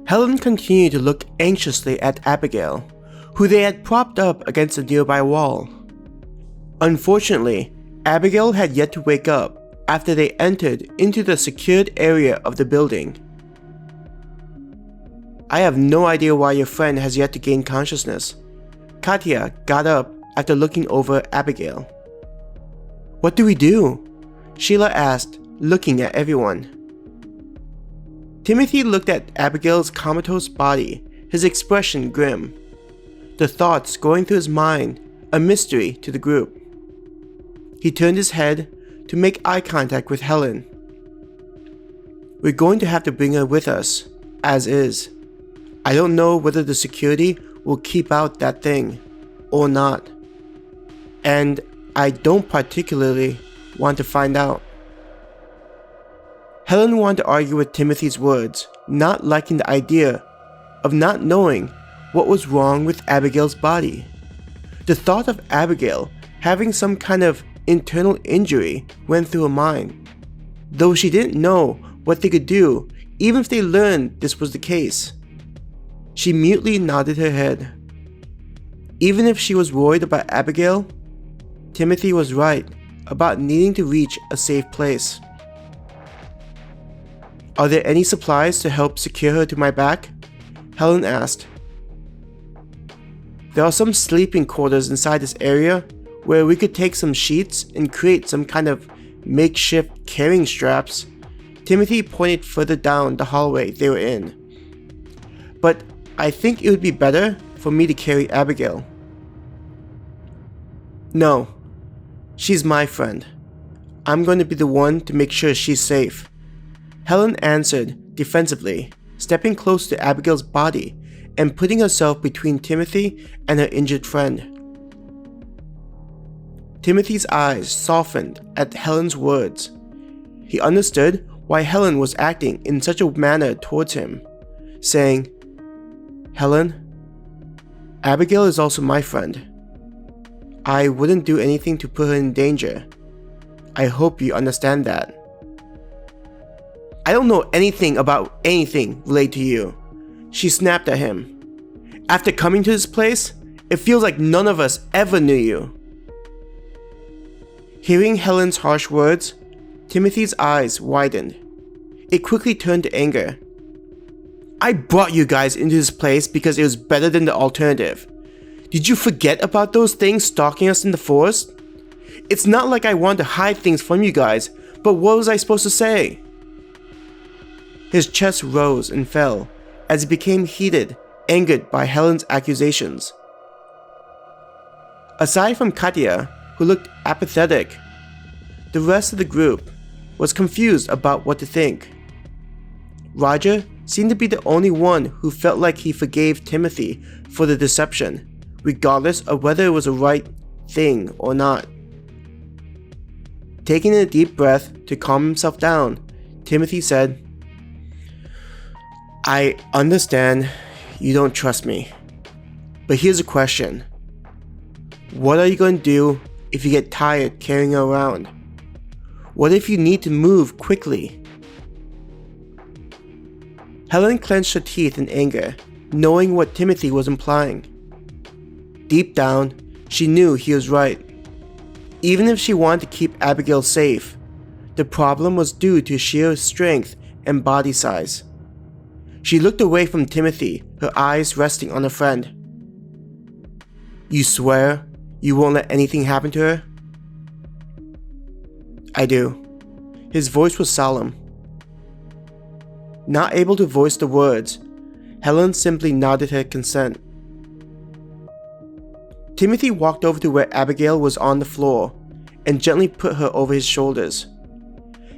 Helen continued to look anxiously at Abigail, who they had propped up against a nearby wall. Unfortunately, Abigail had yet to wake up after they entered into the secured area of the building. "I have no idea why your friend has yet to gain consciousness." Katya got up after looking over Abigail. "What do we do?" Sheila asked, looking at everyone. Timothy looked at Abigail's comatose body, his expression grim. The thoughts going through his mind, a mystery to the group. He turned his head to make eye contact with Helen. "We're going to have to bring her with us, as is. I don't know whether the security will keep out that thing, or not. And I don't particularly want to find out." Helen wanted to argue with Timothy's words, not liking the idea of not knowing what was wrong with Abigail's body. The thought of Abigail having some kind of internal injury went through her mind, though she didn't know what they could do even if they learned this was the case. She mutely nodded her head. Even if she was worried about Abigail, Timothy was right about needing to reach a safe place. "Are there any supplies to help secure her to my back?" Helen asked. "There are some sleeping quarters inside this area where we could take some sheets and create some kind of makeshift carrying straps." Timothy pointed further down the hallway they were in. "But I think it would be better for me to carry Abigail." "No, she's my friend. I'm going to be the one to make sure she's safe," Helen answered defensively, stepping close to Abigail's body and putting herself between Timothy and her injured friend. Timothy's eyes softened at Helen's words. He understood why Helen was acting in such a manner towards him, saying, "Helen, Abigail is also my friend. I wouldn't do anything to put her in danger. I hope you understand that." "I don't know anything about anything related to you," she snapped at him. "After coming to this place, it feels like none of us ever knew you." Hearing Helen's harsh words, Timothy's eyes widened. It quickly turned to anger. "I brought you guys into this place because it was better than the alternative. Did you forget about those things stalking us in the forest? It's not like I wanted to hide things from you guys, but what was I supposed to say?" His chest rose and fell as he became heated, angered by Helen's accusations. Aside from Katya, who looked apathetic, the rest of the group was confused about what to think. Roger seemed to be the only one who felt like he forgave Timothy for the deception, regardless of whether it was the right thing or not. Taking a deep breath to calm himself down, Timothy said, "I understand you don't trust me, but here's a question. What are you going to do if you get tired carrying her around? What if you need to move quickly?" Helen clenched her teeth in anger, knowing what Timothy was implying. Deep down, she knew he was right. Even if she wanted to keep Abigail safe, the problem was due to sheer strength and body size. She looked away from Timothy, her eyes resting on her friend. "You swear you won't let anything happen to her?" "I do." His voice was solemn. Not able to voice the words, Helen simply nodded her consent. Timothy walked over to where Abigail was on the floor and gently put her over his shoulders.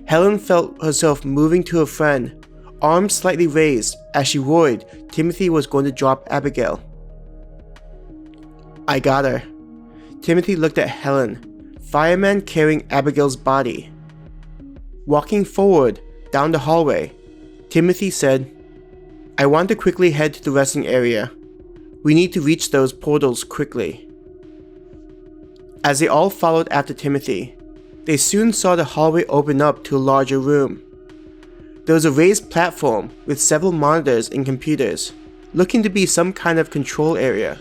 Helen felt herself moving to her friend, arms slightly raised as she worried Timothy was going to drop Abigail. "I got her." Timothy looked at Helen, fireman carrying Abigail's body. Walking forward down the hallway, Timothy said, "I want to quickly head to the resting area. We need to reach those portals quickly." As they all followed after Timothy, they soon saw the hallway open up to a larger room. There was a raised platform with several monitors and computers, looking to be some kind of control area.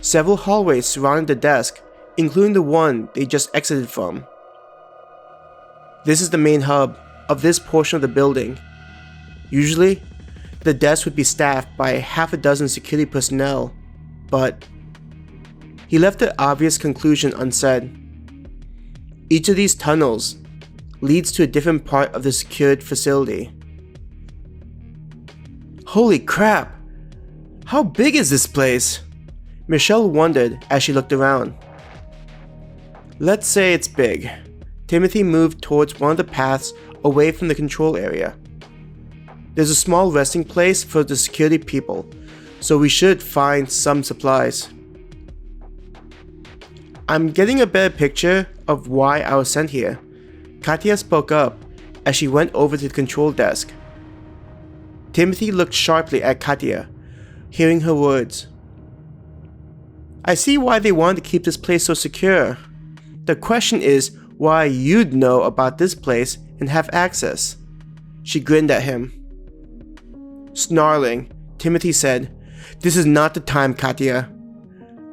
Several hallways surrounded the desk, including the one they just exited from. This is the main hub of this portion of the building. Usually, the desk would be staffed by half a dozen security personnel, but he left the obvious conclusion unsaid. Each of these tunnels leads to a different part of the secured facility. Holy crap! How big is this place? Michelle wondered as she looked around. Let's say it's big. Timothy moved towards one of the paths away from the control area. There's a small resting place for the security people, so we should find some supplies. I'm getting a better picture of why I was sent here. Katya spoke up as she went over to the control desk. Timothy looked sharply at Katya, hearing her words. I see why they wanted to keep this place so secure. The question is why you'd know about this place and have access. She grinned at him. Snarling, Timothy said, This is not the time, Katya.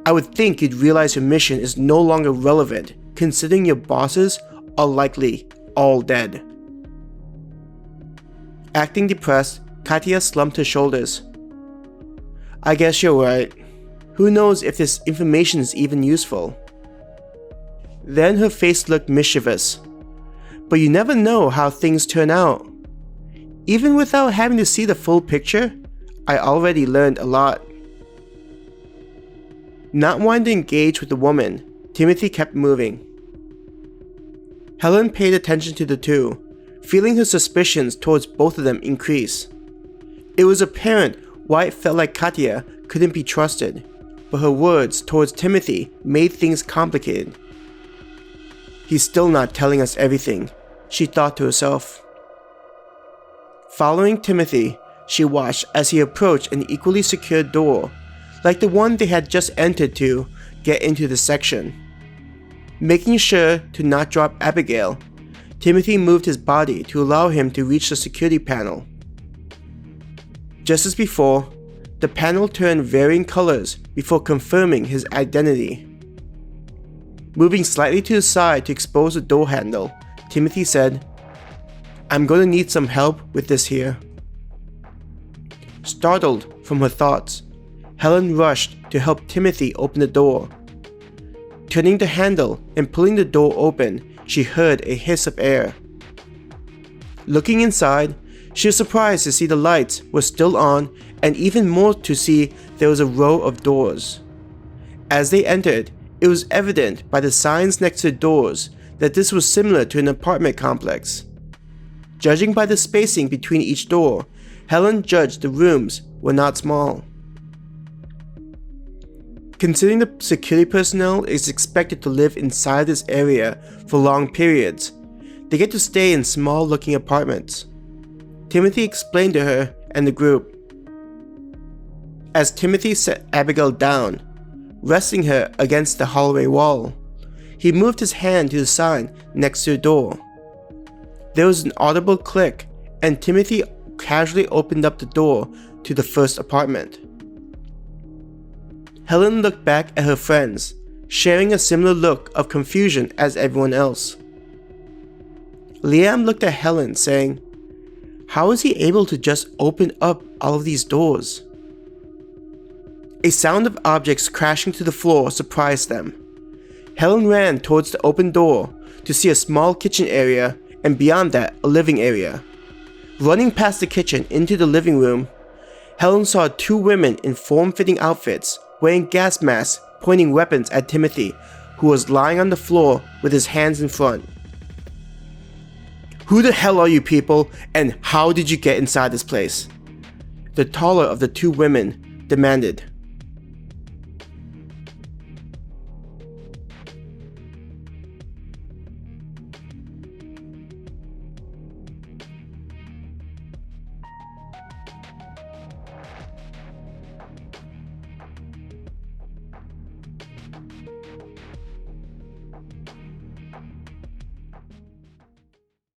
I would think you'd realize your mission is no longer relevant, considering your bosses are likely all dead. Acting depressed, Katya slumped her shoulders. I guess you're right. Who knows if this information is even useful? Then her face looked mischievous. But you never know how things turn out. Even without having to see the full picture, I already learned a lot. Not wanting to engage with the woman, Timothy kept moving. Helen paid attention to the two, feeling her suspicions towards both of them increase. It was apparent why it felt like Katya couldn't be trusted, but her words towards Timothy made things complicated. He's still not telling us everything, she thought to herself. Following Timothy, she watched as he approached an equally secured door, like the one they had just entered to get into the section. Making sure to not drop Abigail, Timothy moved his body to allow him to reach the security panel. Just as before, the panel turned varying colors before confirming his identity. Moving slightly to the side to expose the door handle, Timothy said, I'm gonna need some help with this here. Startled from her thoughts, Helen rushed to help Timothy open the door. Turning the handle and pulling the door open, she heard a hiss of air. Looking inside, she was surprised to see the lights were still on and even more to see there was a row of doors. As they entered, it was evident by the signs next to the doors that this was similar to an apartment complex. Judging by the spacing between each door, Helen judged the rooms were not small. Considering the security personnel is expected to live inside this area for long periods, they get to stay in small-looking apartments. Timothy explained to her and the group. As Timothy set Abigail down, resting her against the hallway wall, he moved his hand to the sign next to the door. There was an audible click, and Timothy casually opened up the door to the first apartment. Helen looked back at her friends, sharing a similar look of confusion as everyone else. Liam looked at Helen, saying, How is he able to just open up all of these doors? A sound of objects crashing to the floor surprised them. Helen ran towards the open door to see a small kitchen area and beyond that, a living area. Running past the kitchen into the living room, Helen saw two women in form-fitting outfits wearing gas masks pointing weapons at Timothy, who was lying on the floor with his hands in front. Who the hell are you people, and how did you get inside this place? The taller of the two women demanded.